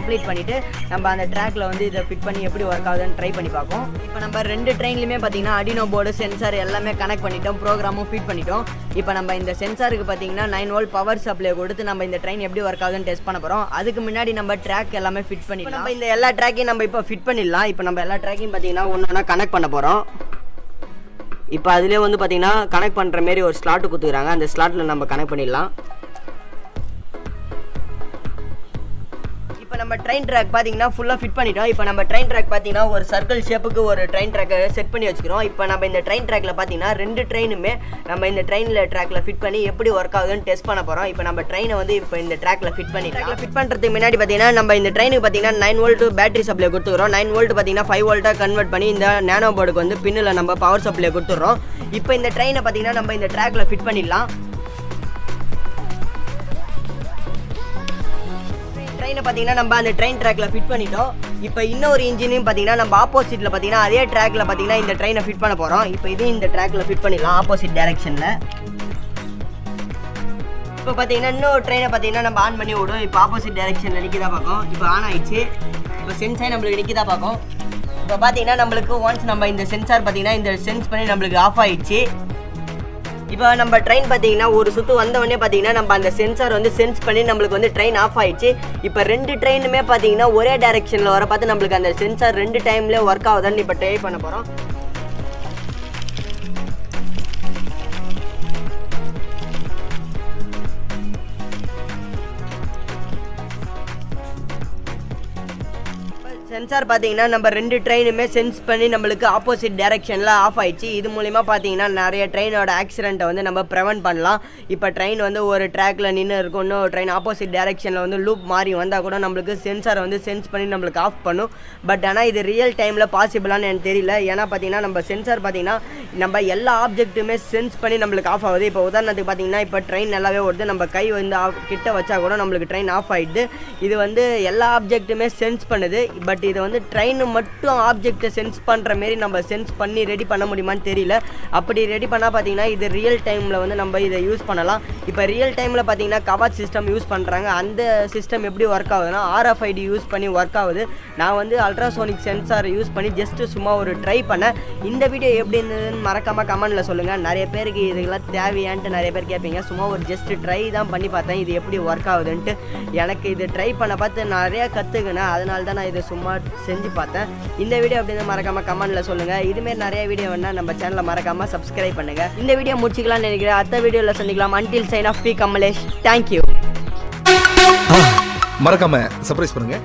Complete பண்ணிவிட்டு நம்ம அந்த ட்ராக்கில் வந்து இதை ஃபிட் பண்ணி எப்படி ஒர்க் ஆகுதுன்னு ட்ரை பண்ணி பார்ப்போம். இப்போ நம்ம 2 ட்ரெயின்லையுமே பார்த்தீங்கன்னா அடினோ போர்டு சென்சார் எல்லாமே கனெக்ட் பண்ணிட்டோம், ப்ரோக்ராமும் ஃபீட் பண்ணிட்டோம். இப்போ நம்ம இந்த சென்சாருக்கு பார்த்தீங்கன்னா 9 வோல்ட் பவர் சப்ளை கொடுத்து நம்ம இந்த ட்ரெயின் எப்படி ஒர்க் ஆகுதுன்னு டெஸ்ட் பண்ண போகிறோம். அதுக்கு முன்னாடி நம்ம ட்ராக் எல்லாமே ஃபிட் பண்ணிடலாம். நம்ம இந்த எல்லா ட்ராக்கையும் நம்ம இப்போ ஃபிட் பண்ணிடலாம். இப்போ நம்ம எல்லா ட்ராக்கையும் பார்த்தீங்கன்னா ஒன்றா கனெக்ட் பண்ண போகிறோம். இப்போ அதிலே வந்து பார்த்தீங்கன்னா கனெக்ட் பண்ணுற மாரி ஒரு ஸ்லாட்டு கொடுத்துக்கிறாங்க. அந்த ஸ்லாட்டில் நம்ம கனெக்ட் பண்ணிடலாம். இப்போ நம்ம ட்ரெயின் ட்ராக் பார்த்தீங்கன்னா ஃபுல்லாக ஃபிட் பண்ணிட்டோம். இப்போ நம்ம ட்ரெயின் ட்ராக் பார்த்தீங்கன்னா ஒரு சர்க்கிள் ஷேப்புக்கு ஒரு ட்ரெயின் ட்ராக்கை செட் பண்ணி வச்சுக்கிறோம். இப்போ நம்ம இந்த ட்ரெயின் ட்ராக்கில் பார்த்தீங்கன்னா 2 ட்ரெயினுமே நம்ம இந்த ட்ரெயினில் ட்ராக்கில் ஃபிட் பண்ணி எப்படி ஒர்க் ஆகுதுன்னு டெஸ்ட் பண்ண போகிறோம். இப்போ நம்ம ட்ரெயினை வந்து இப்போ இந்த ட்ராக்கில் ஃபிட் பண்ணி ஃபிட் பண்ணுறதுக்கு முன்னாடி பார்த்தீங்கன்னா நம்ம இந்த ட்ரெயினுக்கு பார்த்தீங்கன்னா 9 வோல்ட் பேட்டரி சப்ளை கொடுத்துக்கிறோம். 9 வோல்ட் பார்த்தீங்கன்னா 5 வோல்ட்டாக கன்வெர்ட் பண்ணி இந்த நேனோ போர்டுக்கு வந்து பின்னில் நம்ம பவர் சப்ளை கொடுத்துட்றோம். இப்போ இந்த ட்ரெயினை பார்த்தீங்கன்னா நம்ம இந்த ட்ராக்கில் ஃபிட் பண்ணிடலாம். ட்ரெயினை பார்த்தீங்கன்னா நம்ம அந்த ட்ரெயின் ட்ராக்ல ஃபிட் பண்ணிட்டோம். இப்போ இன்னொரு இன்ஜினையும் பார்த்தீங்கன்னா நம்ம ஆப்போசிட்டில் பார்த்தீங்கன்னா அதே ட்ராக்ல பார்த்தீங்கன்னா இந்த ட்ரெயினை ஃபிட் பண்ண போகிறோம். இப்போ இதையும் இந்த ட்ராக்ல ஃபிட் பண்ணிடலாம் ஆப்போசிட் டைரக்ஷனில். இப்போ பார்த்தீங்கன்னா இன்னொரு ட்ரெயினை பார்த்தீங்கன்னா நம்ம ஆன் பண்ணி விடும். இப்போ ஆப்போசிட் டைரக்ஷனில் நிற்கதா பார்க்கும். இப்போ ஆன் ஆயிடுச்சு. இப்போ சென்சார் நம்மளுக்கு நிற்கதா பார்க்கும். இப்போ பார்த்தீங்கன்னா நம்மளுக்கு ஒன்ஸ் நம்ம இந்த சென்சார் பார்த்தீங்கன்னா இந்த சென்ஸ் பண்ணி நம்மளுக்கு ஆஃப் ஆயிடுச்சு. இப்போ நம்ம ட்ரெயின் பார்த்தீங்கன்னா ஒரு சுற்று வந்தவொடனே பார்த்தீங்கன்னா நம்ம அந்த சென்சார் வந்து சென்ஸ் பண்ணி நம்மளுக்கு வந்து ட்ரெயின் ஆஃப் ஆயிடுச்சு. இப்போ 2 ட்ரெயினுமே பார்த்தீங்கன்னா ஒரே டைரக்ஷனில் வர பார்த்து நம்மளுக்கு அந்த சென்சார் 2 டைம்லேயே ஒர்க் ஆகுதுன்னு இப்போ ட்ரை பண்ண போகிறோம். சென்சார் பார்த்தீங்கன்னா நம்ம 2 ட்ரெயினுமே சென்ஸ் பண்ணி நம்மளுக்கு ஆப்போசிட் டைரக்ஷனில் ஆஃப் ஆயிடுச்சு. இது மூலிமா பார்த்தீங்கன்னா நிறைய ட்ரெயினோட ஆக்சிடென்ட்டை வந்து நம்ம ப்ரிவென்ட் பண்ணலாம். இப்போ ட்ரெயின் வந்து ஒரு ட்ராக்கில் நின்று இருக்கும், இன்னும் ட்ரெயின் ஆப்போசிட் டைரக்ஷனில் வந்து லூப் மாறி வந்தால் கூட நம்மளுக்கு சென்சாரை வந்து சென்ஸ் பண்ணி நம்மளுக்கு ஆஃப் பண்ணும். பட் ஆனால் இது ரியல் டைமில் பாசிபிளான்னு எனக்கு தெரியல. ஏன்னா பார்த்தீங்கன்னா நம்ம சென்சார் பார்த்தீங்கன்னா நம்ம எல்லா ஆப்ஜெக்ட்டுமே சென்ஸ் பண்ணி நம்மளுக்கு ஆஃப் ஆகுது. இப்போ உதாரணத்துக்கு பார்த்தீங்கன்னா இப்போ ட்ரெயின் நல்லாவே ஓடுது, நம்ம கை வந்து கிட்ட வச்சா கூட நம்மளுக்கு ட்ரெயின் ஆஃப் ஆகிடுது. இது வந்து எல்லா ஆப்ஜெக்ட்டுமே சென்ஸ் பண்ணுது. பட் இதை வந்து ட்ரெயின் மட்டும் ஆப்ஜெக்டை சென்ஸ் பண்ணுற மாரி நம்ம சென்ஸ் பண்ணி ரெடி பண்ண முடியுமான்னு தெரியல. அப்படி ரெடி பண்ணால் பார்த்தீங்கன்னா இது ரியல் டைமில் வந்து நம்ம இதை யூஸ் பண்ணலாம். இப்போ ரியல் டைமில் பார்த்தீங்கன்னா கவாச் சிஸ்டம் யூஸ் பண்ணுறாங்க. அந்த சிஸ்டம் எப்படி ஒர்க் ஆகுதுன்னா RFID யூஸ் பண்ணி ஒர்க் ஆகுது. நான் வந்து அல்ட்ராசோனிக் சென்சார் யூஸ் பண்ணி ஜஸ்ட்டு சும்மா ஒரு ட்ரை பண்ணேன். இந்த வீடியோ எப்படி இருந்ததுன்னு மறக்காமல் கமெண்டில் சொல்லுங்கள். நிறைய பேருக்கு இதுக்கெல்லாம் தேவையான்ட்டு நிறைய பேர் கேட்பீங்க. சும்மா ஒரு ஜஸ்ட்டு ட்ரை தான் பண்ணி பார்த்தேன் இது எப்படி ஒர்க் ஆகுதுன்ட்டு. எனக்கு இது ட்ரை பண்ண பார்த்து நிறையா கற்றுக்கினேன். அதனால தான் நான் இதை சும்மா செஞ்சு பார்த்தேன். இந்த வீடியோ அப்படின்னு மறக்காம கமெண்ட்ல சொல்லுங்க. இதுமாரி நிறைய வீடியோ வேணா நம்ம சேனலை மறக்காம சப்ஸ்கிரைப் பண்ணுங்க. இந்த வீடியோ முடிச்சுக்கலாம்னு நினைக்கிறேன். அடுத்த வீடியோவில் சந்திக்கலாம். Until sign off, P. Kamalesh. Thank you. மறக்காம சர்ப்ரைஸ் பண்ணுங்க.